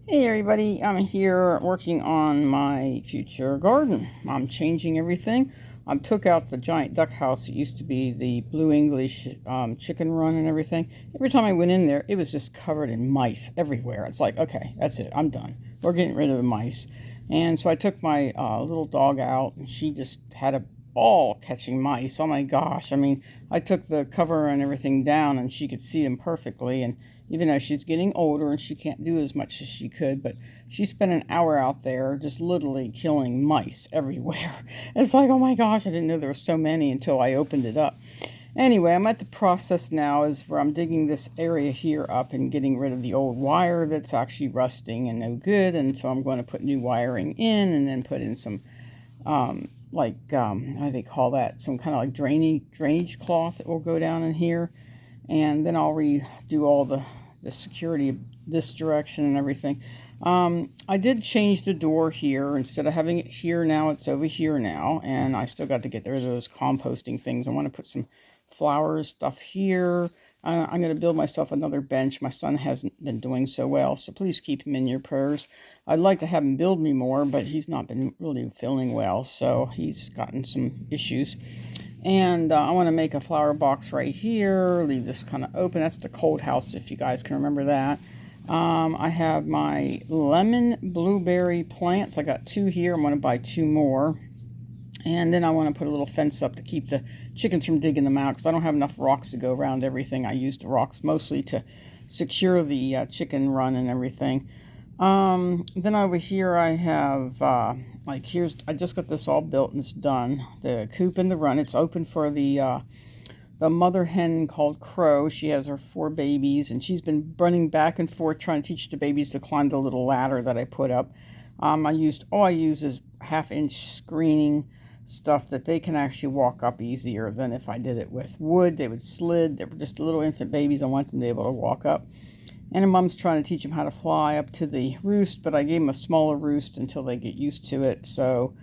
Hey everybody, I'm here working on my future garden. I'm changing everything. I took out the giant duck house. It used to be the Blue English chicken run and everything. Every time I went in there, it was just covered in mice everywhere. It's like, okay, that's it. I'm done. We're getting rid of the mice. And so I took my little dog out, and she just had a ball catching mice. Oh my gosh. I mean, I took the cover and everything down, and she could see them perfectly. And even though she's getting older and she can't do as much as she could, but she spent an hour out there just literally killing mice everywhere. It's like, oh my gosh, I didn't know there were so many until I opened it up. Anyway, I'm at the process now is where I'm digging this area here up and getting rid of the old wire that's actually rusting and no good. And so I'm going to put new wiring in and then put in some how do they call that? Some kind of like drainage cloth that will go down in here. And then I'll redo all the security of this direction and everything. I did change the door here. Instead of having it here now, it's over here now. And I still got to get rid of those composting things. I want to put some flowers stuff here. I'm going to build myself another bench. My son hasn't been doing so well, so please keep him in your prayers. I'd like to have him build me more, but he's not been really feeling well, so he's gotten some issues. And I want to make a flower box right here, leave this kind of open. That's the cold house, if you guys can remember that. I have my lemon blueberry plants. I got two here. I'm going to buy two more. And then I want to put a little fence up to keep the chickens from digging them out, because I don't have enough rocks to go around everything. I use the rocks mostly to secure the chicken run and everything. Then over here I have, I just got this all built and it's done. The coop and the run. It's open for the mother hen called Crow. She has her 4 babies, and she's been running back and forth trying to teach the babies to climb the little ladder that I put up. All I use is 1/2-inch screening stuff that they can actually walk up easier than if I did it with wood. They would slid. They were just little infant babies. I want them to be able to walk up. And a mom's trying to teach them how to fly up to the roost, but I gave them a smaller roost until they get used to it. So,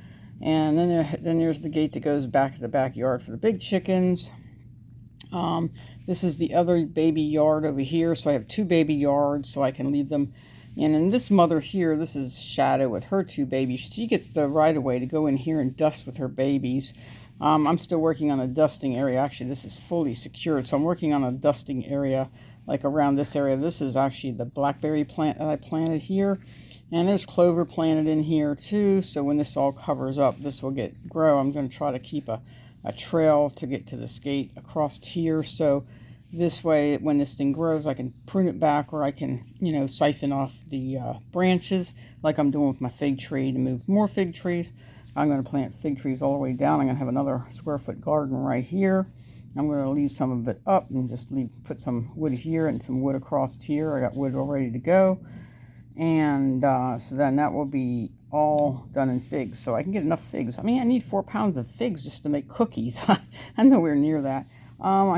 and then there's the gate that goes back to the backyard for the big chickens. This is the other baby yard over here, so I have 2 baby yards, so I can leave them. And in this mother here, this is Shadow with her 2 babies. She gets the right of way to go in here and dust with her babies. I'm still working on a dusting area. Actually, this is fully secured, so I'm working on a dusting area like around this area. This is actually the blackberry plant that I planted here. And there's clover planted in here too, so when this all covers up, this will grow. I'm going to try to keep a trail to get to this gate across here, so this way when this thing grows I can prune it back, or I can siphon off the branches like I'm doing with my fig tree to move more fig trees. I'm going to plant fig trees all the way down. I'm going to have another square-foot garden right here. I'm going to leave some of it up and just put some wood here and some wood across here. I got wood all ready to go. And so then that will be all done in figs, so I can get enough figs. I mean, I need 4 pounds of figs just to make cookies. I'm nowhere near that.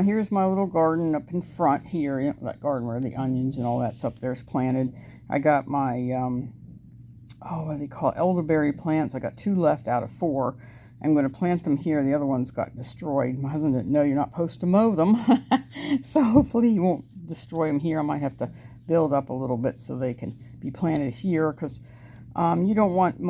Here's my little garden up in front here. That garden where the onions and all that's up there is planted. I got my, what do they call it? Elderberry plants. I got 2 left out of 4. I'm going to plant them here. The other ones got destroyed. My husband didn't know you're not supposed to mow them. So hopefully he won't destroy them here. I might have to build up a little bit so they can be planted here, because you don't want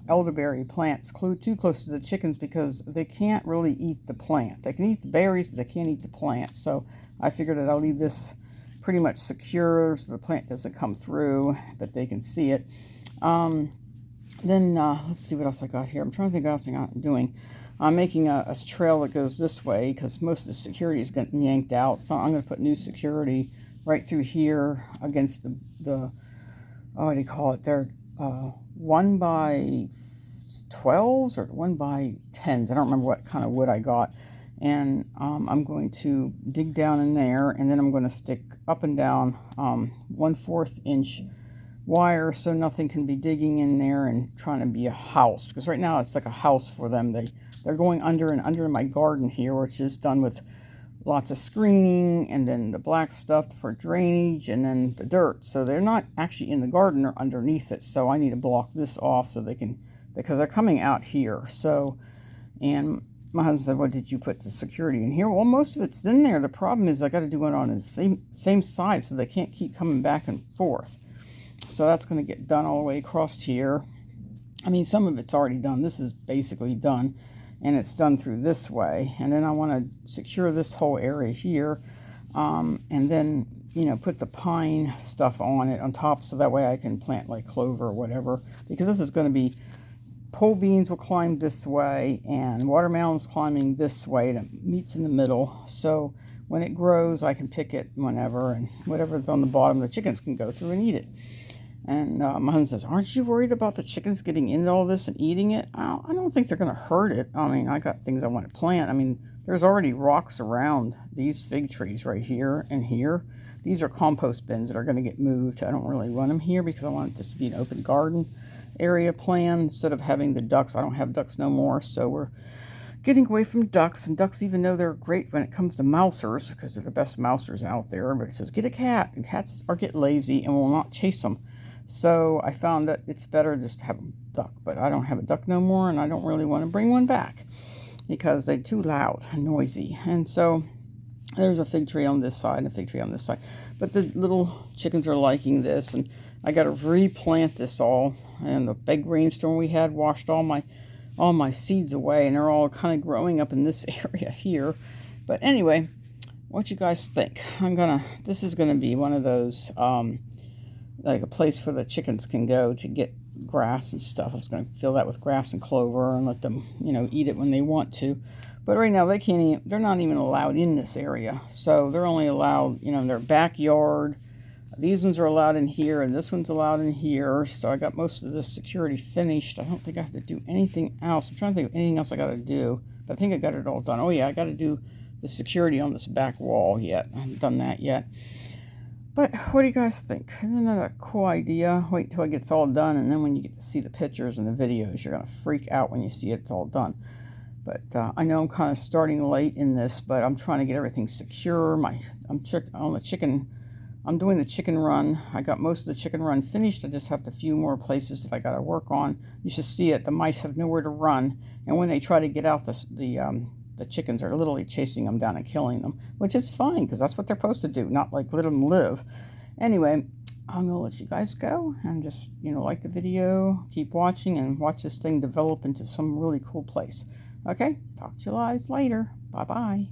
elderberry plants too close to the chickens, because they can't really eat the plant. They can eat the berries, but they can't eat the plant. So I figured that I'll leave this pretty much secure so the plant doesn't come through, but they can see it. Then let's see what else I got here. I'm trying to think what else I'm doing. I'm making a trail that goes this way, because most of the security is getting yanked out. So I'm going to put new security right through here against the what do you call it? They're 1 by 12s or 1 by 10s. I don't remember what kind of wood I got. And I'm going to dig down in there, and then I'm going to stick up and down 1/4 inch wire so nothing can be digging in there and trying to be a house, because right now it's like a house for them. They're going under my garden here, which is done with lots of screening, and then the black stuff for drainage, and then the dirt. So they're not actually in the garden or underneath it. So I need to block this off so because they're coming out here. So, and my husband said, "What did you put the security in here?" Well, most of it's in there. The problem is I got to do it on the same side, so they can't keep coming back and forth. So that's going to get done all the way across here. I mean, some of it's already done. This is basically done, and it's done through this way. And then I want to secure this whole area here, and then, put the pine stuff on it on top, so that way I can plant like clover or whatever, because this is going to be, pole beans will climb this way, and watermelon's climbing this way, and it meets in the middle. So when it grows, I can pick it whenever, and whatever's on the bottom, the chickens can go through and eat it. And my husband says, aren't you worried about the chickens getting into all this and eating it? I don't think they're going to hurt it. I mean, I got things I want to plant. I mean, there's already rocks around these fig trees right here and here. These are compost bins that are going to get moved. I don't really run them here because I want it just to be an open garden area plan instead of having the ducks. I don't have ducks no more, so we're getting away from ducks. And ducks, even though they're great when it comes to mousers, because they're the best mousers out there, everybody says, get a cat. And cats get lazy and will not chase them. So I found that it's better just to have a duck, but I don't have a duck no more, and I don't really want to bring one back because they're too loud and noisy. And so there's a fig tree on this side and a fig tree on this side. But the little chickens are liking this, and I got to replant this all. And the big rainstorm we had washed all my seeds away, and they're all kind of growing up in this area here. But anyway, what you guys think? This is gonna be one of those like a place where the chickens can go to get grass and stuff. I was going to fill that with grass and clover and let them, eat it when they want to. But right now they're not even allowed in this area. So they're only allowed, in their backyard. These ones are allowed in here, and this one's allowed in here. So I got most of this security finished. I don't think I have to do anything else. I'm trying to think of anything else I got to do. But I think I got it all done. Oh yeah, I got to do the security on this back wall yet. I haven't done that yet. But what do you guys think? Isn't that a cool idea? Wait till it gets all done, and then when you get to see the pictures and the videos, you're going to freak out when you see it's all done. But I know I'm kind of starting late in this, but I'm trying to get everything secure. I'm doing the chicken run. I got most of the chicken run finished. I just have a few more places that I got to work on. You should see it. The mice have nowhere to run, and when they try to get out, the chickens are literally chasing them down and killing them, which is fine because that's what they're supposed to do, not like let them live. Anyway, I'm gonna let you guys go and just like the video, keep watching, and watch this thing develop into some really cool place. Okay, talk to you guys later. Bye bye.